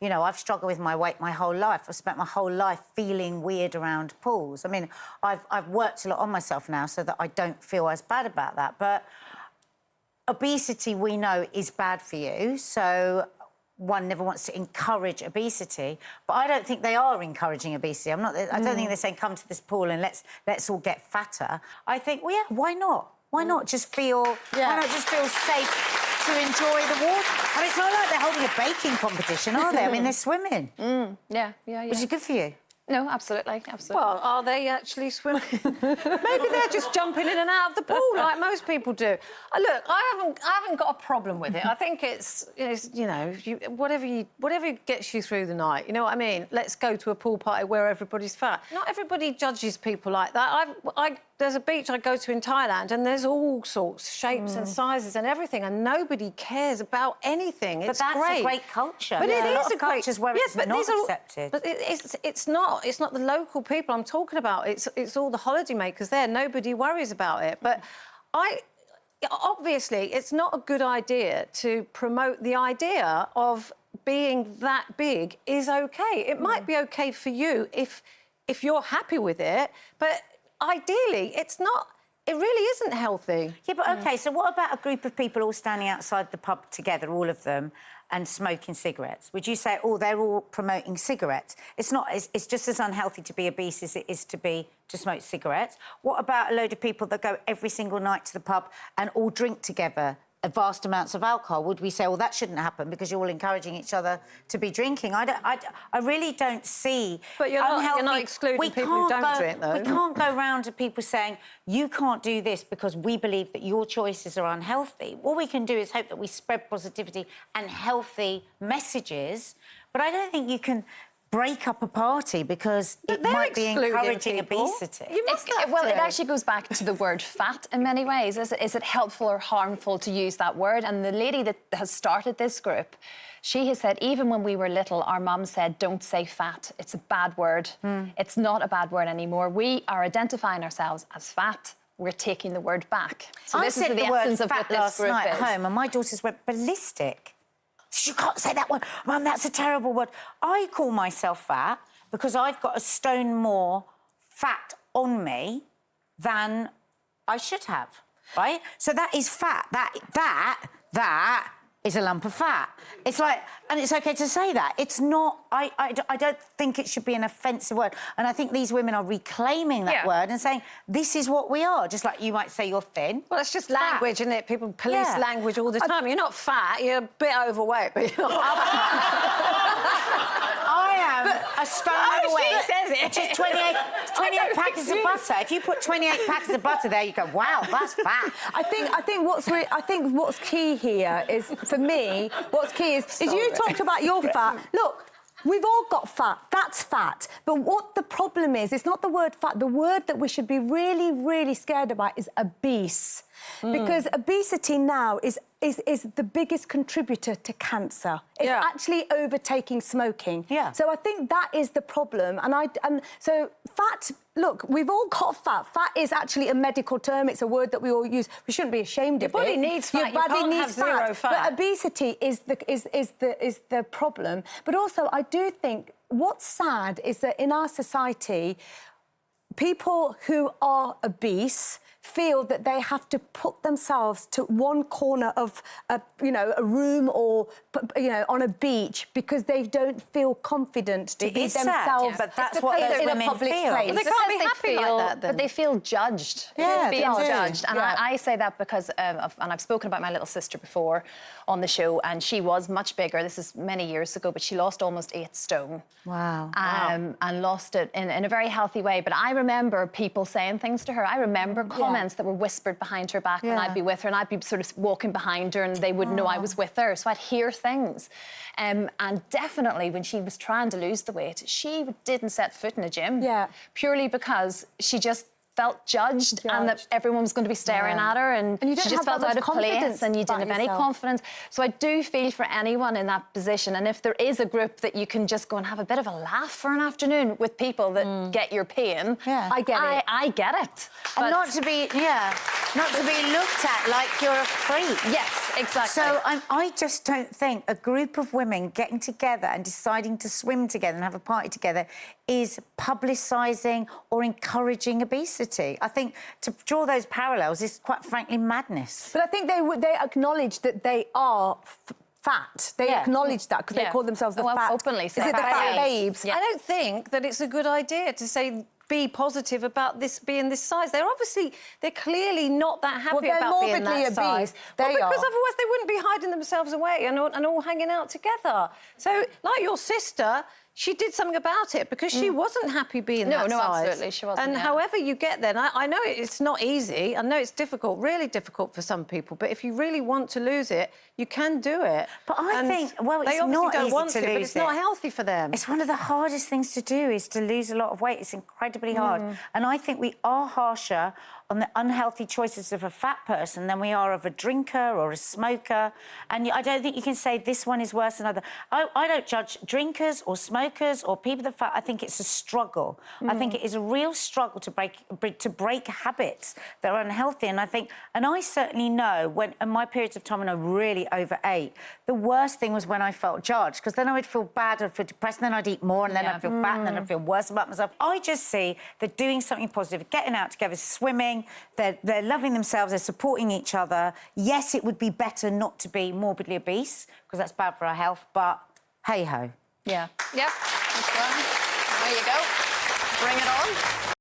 You know, I've struggled with my weight my whole life. I've spent my whole life feeling weird around pools. I mean, I've worked a lot on myself now so that I don't feel as bad about that. But obesity, we know, is bad for you. So one never wants to encourage obesity. But I don't think they are encouraging obesity. I don't think they're saying, come to this pool and let's all get fatter. I think, well, yeah, why not? Why not just feel... Why not just feel safe to enjoy the water? I mean, it's not like they're holding a baking competition, are they? I mean, they're swimming. Yeah. Which is good for you. No, absolutely. Well, are they actually swimming? Maybe they're just jumping in and out of the pool like most people do. Look, I haven't got a problem with it. I think it's you know, whatever gets you through the night. You know what I mean? Let's go to a pool party where everybody's fat. Not everybody judges people like that. There's a beach I go to in Thailand and there's all sorts, shapes and sizes and everything, and nobody cares about anything. It's that's great. A great culture. But it is a great culture where it's not accepted. But it's not. It's not the local people I'm talking about. It's all the holidaymakers there. Nobody worries about it. But obviously, it's not a good idea to promote the idea of being that big is OK. It might be OK for you if you're happy with it, but ideally, it's not... It really isn't healthy. Yeah, but OK, so what about a group of people all standing outside the pub together, all of them, and smoking cigarettes? Would you say, oh, they're all promoting cigarettes? It's not. It's just as unhealthy to be obese as it is to smoke cigarettes. What about a load of people that go every single night to the pub and all drink together vast amounts of alcohol? Would we say, well, that shouldn't happen because you're all encouraging each other to be drinking? I really don't see. But you're not excluding people who don't drink, though. We can't go round to people saying, you can't do this because we believe that your choices are unhealthy. All we can do is hope that we spread positivity and healthy messages. But I don't think you can break up a party because it might be encouraging obesity. Well, it actually goes back to the word fat in many ways. Is it helpful or harmful to use that word? And the lady that has started this group, she has said, even when we were little, our mum said, don't say fat. It's a bad word. It's not a bad word anymore. We are identifying ourselves as fat. We're taking the word back. So I this is said the essence of what this last group night is. at home, and my daughters went ballistic. You can't say that word. Mum, that's a terrible word. I call myself fat because I've got a stone more fat on me than I should have, right? So that is fat. That is a lump of fat. It's like, and it's OK to say that. It's not, I don't think it should be an offensive word. And I think these women are reclaiming that word and saying, this is what we are, just like you might say you're thin. Well, it's just language, isn't it? People police language all the time. You're not fat, you're a bit overweight, but you're not I am a stone overweight. She says it. Which is 28 packets of butter. If you put 28 packets of butter there, you go, wow, that's fat. I think what's key here is, for me, what's key is you talked about your fat. Look, we've all got fat. That's fat. But what the problem is, it's not the word fat. The word that we should be really, really scared about is obese. Because obesity now is the biggest contributor to cancer. It's actually overtaking smoking. So I think that is the problem. And so fat, look, we've all got fat. Fat is actually a medical term. It's a word that we all use. We shouldn't be ashamed of it. Your body needs fat. Your body needs zero fat. But obesity is the problem. But also, I do think what's sad is that in our society, people who are obese feel that they have to put themselves to one corner of a room or, on a beach because they don't feel confident to be themselves. But that's what those women feel. Place. They can't be happy like that, then. But they feel judged. Yeah, they feel they do. judged. And I say that because and I've spoken about my little sister before on the show, and she was much bigger. This is many years ago, but she lost almost 8 stone. Wow. And lost it in a very healthy way. But I remember people saying things to her. I remember comments that were whispered behind her back when I'd be with her, and I'd be sort of walking behind her and they wouldn't know I was with her. So I'd hear things. And definitely when she was trying to lose the weight, she didn't set foot in a gym. Purely because she just felt judged and that everyone was going to be staring at her, and you don't she just have felt out of place and you didn't have any yourself. confidence. So I do feel for anyone in that position, and if there is a group that you can just go and have a bit of a laugh for an afternoon with people that get your pain, I get it. I get it. And not to be looked at like you're a freak. Yes, Exactly. So I just don't think a group of women getting together and deciding to swim together and have a party together is publicising or encouraging obesity. I think to draw those parallels is quite frankly madness. But I think they acknowledge that they are fat. They acknowledge that because they call themselves the fat. Openly, is it the fat babes? I don't think that it's a good idea to say be positive about this being this size. They're clearly not that happy about being that size. They because are. otherwise they wouldn't be hiding themselves away and all hanging out together. So, like your sister, she did something about it because she wasn't happy being that size. No, absolutely, she wasn't. And however you get there, and I know it's not easy. I know it's difficult, really difficult for some people. But if you really want to lose it, you can do it. But I think, well, they it's obviously not don't easy want to but lose it's not it. healthy for them. It's one of the hardest things to do is to lose a lot of weight. It's incredibly hard. And I think we are harsher on the unhealthy choices of a fat person than we are of a drinker or a smoker. And I don't think you can say this one is worse than other. I don't judge drinkers or smokers or people that are fat. I think it's a struggle. I think it is a real struggle to break habits that are unhealthy. And I certainly know when in my periods of time when I really overate, the worst thing was when I felt judged, because then I would feel bad, I'd feel depressed, and then I'd eat more, and then I'd feel fat, and then I'd feel worse about myself. I just see that doing something positive, getting out together, swimming, they're loving themselves, they're supporting each other. Yes, it would be better not to be morbidly obese, because that's bad for our health, but hey-ho. Yeah. Yep. That's right. There you go. Bring it on.